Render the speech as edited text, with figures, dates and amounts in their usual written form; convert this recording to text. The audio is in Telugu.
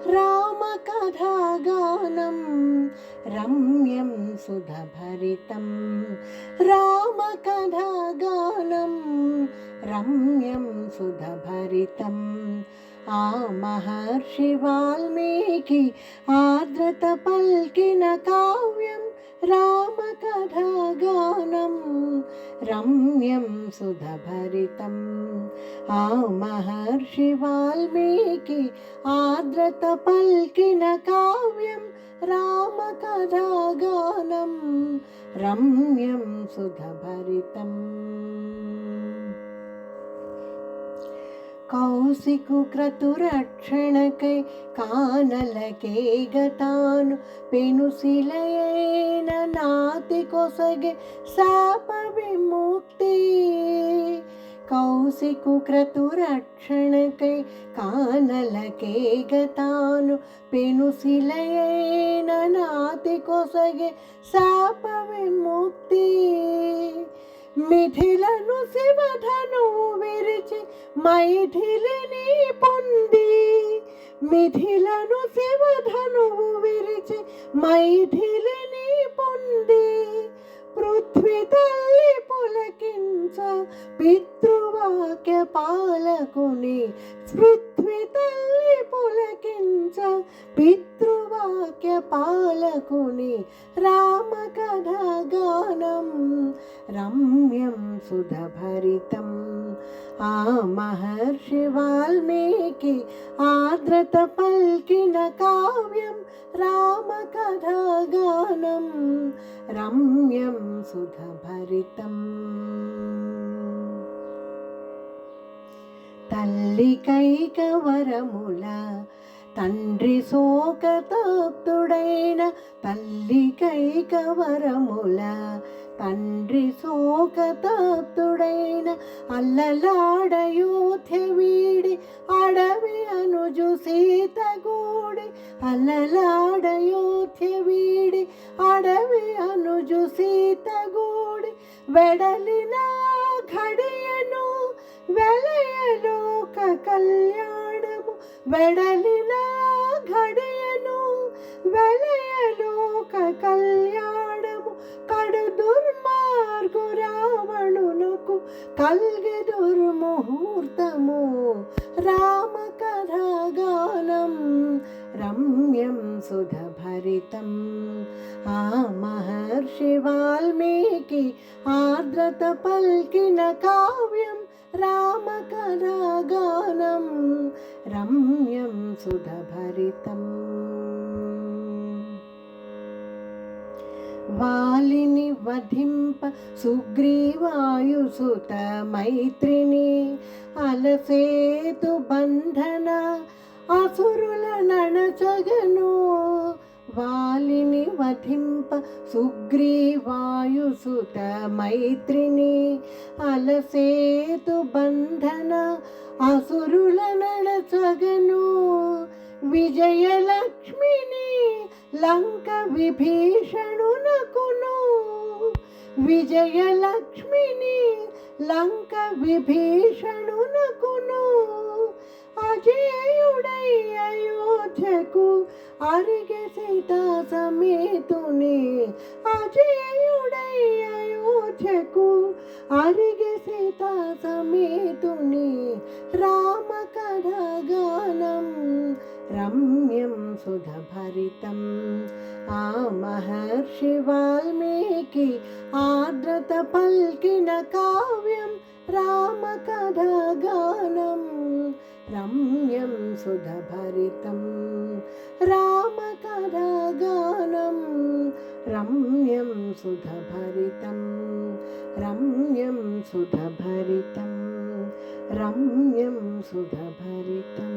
रामकथागानं रम्यं सुधभरितं रामकथागानं रम्यं सुधभरितं आ महर्षि वाल्मीकि आदृत पल्किन काव्यं रामकथागानं रम्यं सुधभरितं आ महर्षि वाल्मीकि आदृत पल्किन काव्यं रामकथागानं रम्यं सुधभरितम् कौशिकुक्रतुरक्षणकै कानलके गतानु पेनुशिलयेन नाति कोसगे शाप विमुक्ति कौशिकुक्रतुरक्षणकै कानलके गतानु पेनुशिलयेन नाति कोसगे शाप विमुक्ति మిథిలను శివధనువు విరిచి మైథిలిని పొంది మిథిలను శివధనువు విరిచి మైథిలిని పొంది పృథ్వీ తల్లి పులకించ పితృవాక్య పాలకుని పృథ్వీ తల్లి పులకించ పితృవాక్య పాలకుని రామకథాగానం రమ్యం సుధభరితం ఆ మహర్షి వాల్మీకి ఆదృత పల్కిన కావ్యం రామకథాగానం రమ్యం సుధభరితం తల్లి కైకవరముల తండ్రి శోకతప్తుడైన తల్లి కైకవరముల తండ్రి శోకతప్తుడైన అల్లలాడయోధ్య వీడి అడవి అనుజు సీతగూడి అల్లలాడయోధ్య వీడి అడవి అనుజు సీతగూడి వెడలిన ఘడియను వెలయలోక కళ్యాణము వెడలిన ఘడియను వెలయలోక కళ్యాణము కడు దుర్మార్గు రావణునకు కల్గె దుర్ముహూర్తము రామకథాగానం రమ్యం సుధభరితం ఆ మహర్షి వాల్మీకి ఆదృత పల్కిన కావ్యం రామకథాగానం రమ్యం సుధభరితం వాలిని వధింప సుగ్రీవాయుసుత మైత్రిని అలసేతు బంధన అసురుల నడచగను వాలిని వధింప సుగ్రీవాయుసుత మైత్రిని అలసేతు బంధన అసురుల నడచగను విజయలక్ష్మిని లంక విభీషణునకును విజయలక్ష్మిని లంక విభీషణునకును అజేయుడై అయోధ్యకు అరిగె సీతా సమేతుని అజేయుడై అయోధ్యకు అరిగె సీతా సమేతుని రామకథాగానం రమ్యం సుధభరితం ఆ మహర్షి వాల్మీకి ఆదృత పల్కిన కావ్యం రామకథాగానం రమ్యం సుధభరితం రామకథాగానం రమ్యం సుధభరితం రమ్యం సుధభరితం రమ్యం సుధభరితం